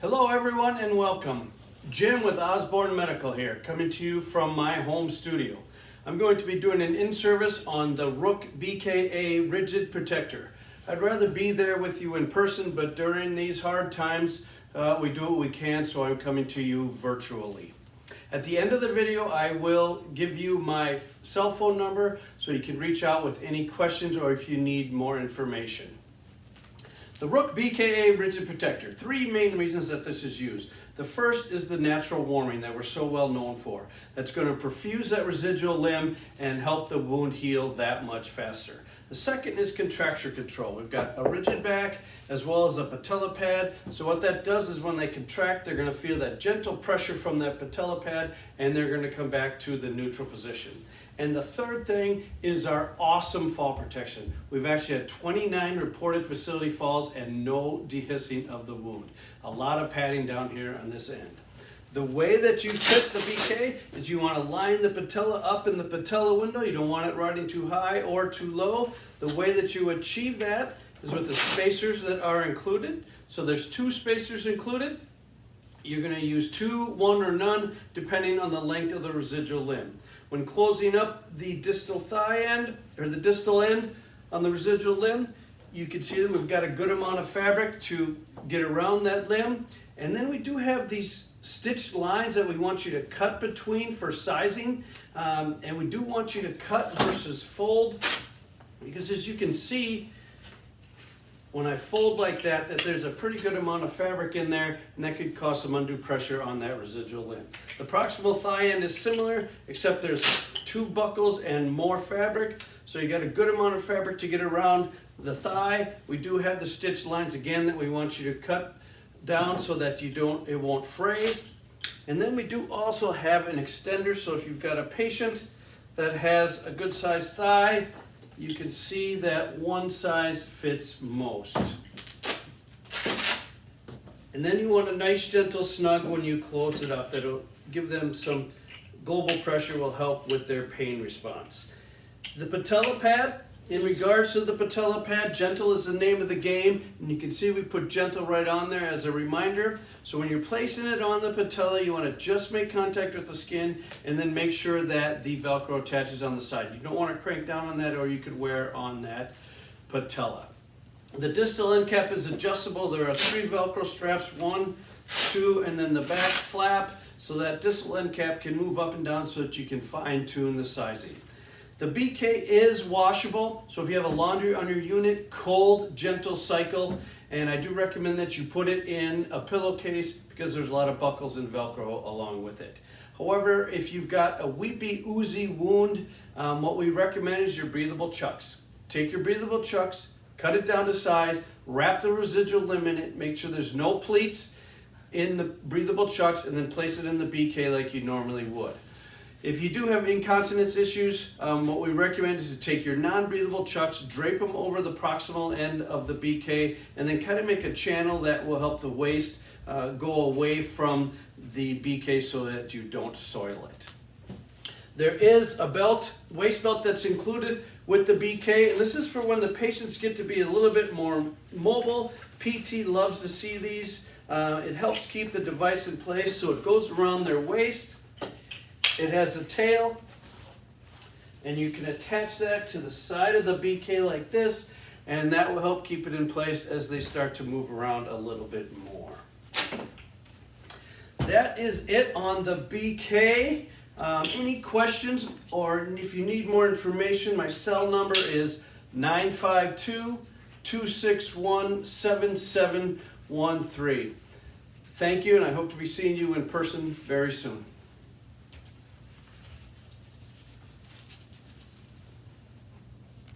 Hello everyone and welcome. Jim with Osborne Medical here, coming to you from my home studio. I'm going to be doing an in-service on the Rooke BKA Rigid Protector. I'd rather be there with you in person, but during these hard times, we do what we can, so I'm coming to you virtually. At the end of the video, I will give you my cell phone number so you can reach out with any questions or if you need more information. The Rooke BKA Rigid Protector. Three main reasons that this is used. The first is the natural warming that we're so well known for. That's going to perfuse that residual limb and help the wound heal that much faster. The second is contracture control. We've got a rigid back as well as a patella pad. So what that does is when they contract, they're going to feel that gentle pressure from that patella pad and they're going to come back to the neutral position. And the third thing is our awesome fall protection. We've actually had 29 reported facility falls and no dehiscing of the wound. A lot of padding down here on this end. The way that you fit the BK is you want to line the patella up in the patella window. You don't want it riding too high or too low. The way that you achieve that is with the spacers that are included. So there's two spacers included. You're going to use two, one, or none, depending on the length of the residual limb. When closing up the distal thigh end, or the distal end on the residual limb, you can see that we've got a good amount of fabric to get around that limb. And then we do have these stitched lines that we want you to cut between for sizing. And we do want you to cut versus fold, because as you can see, when I fold like that there's a pretty good amount of fabric in there, and that could cause some undue pressure on that residual limb. The proximal thigh end is similar, except there's two buckles and more fabric, so you got a good amount of fabric to get around the thigh. We do have the stitched lines again that we want you to cut down so that it won't fray. And then we do also have an extender, so if you've got a patient that has a good sized thigh, you can see that one size fits most. And then you want a nice gentle snug when you close it up. That'll give them some global pressure, will help with their pain response. The patella pad, in regards to the patella pad, gentle is the name of the game. And you can see we put gentle right on there as a reminder. So when you're placing it on the patella, you want to just make contact with the skin and then make sure that the Velcro attaches on the side. You don't want to crank down on that, or you could wear on that patella. The distal end cap is adjustable. There are 3 Velcro straps, 1, 2, and then the back flap, so that distal end cap can move up and down so that you can fine tune the sizing. The BK is washable, so if you have a laundry on your unit, cold, gentle cycle, and I do recommend that you put it in a pillowcase because there's a lot of buckles and Velcro along with it. However, if you've got a weepy, oozy wound, what we recommend is your breathable chucks. Take your breathable chucks, cut it down to size, wrap the residual limb in it, make sure there's no pleats in the breathable chucks, and then place it in the BK like you normally would. If you do have incontinence issues, what we recommend is to take your non-breathable chucks, drape them over the proximal end of the BK, and then kind of make a channel that will help the waste go away from the BK so that you don't soil it. There is a belt, waist belt, that's included with the BK, and this is for when the patients get to be a little bit more mobile. PT loves to see these. It helps keep the device in place, so it goes around their waist. It has a tail, and you can attach that to the side of the BK like this, and that will help keep it in place as they start to move around a little bit more. That is it on the BK. Any questions, or if you need more information, my cell number is 952-261-7713. Thank you, and I hope to be seeing you in person very soon.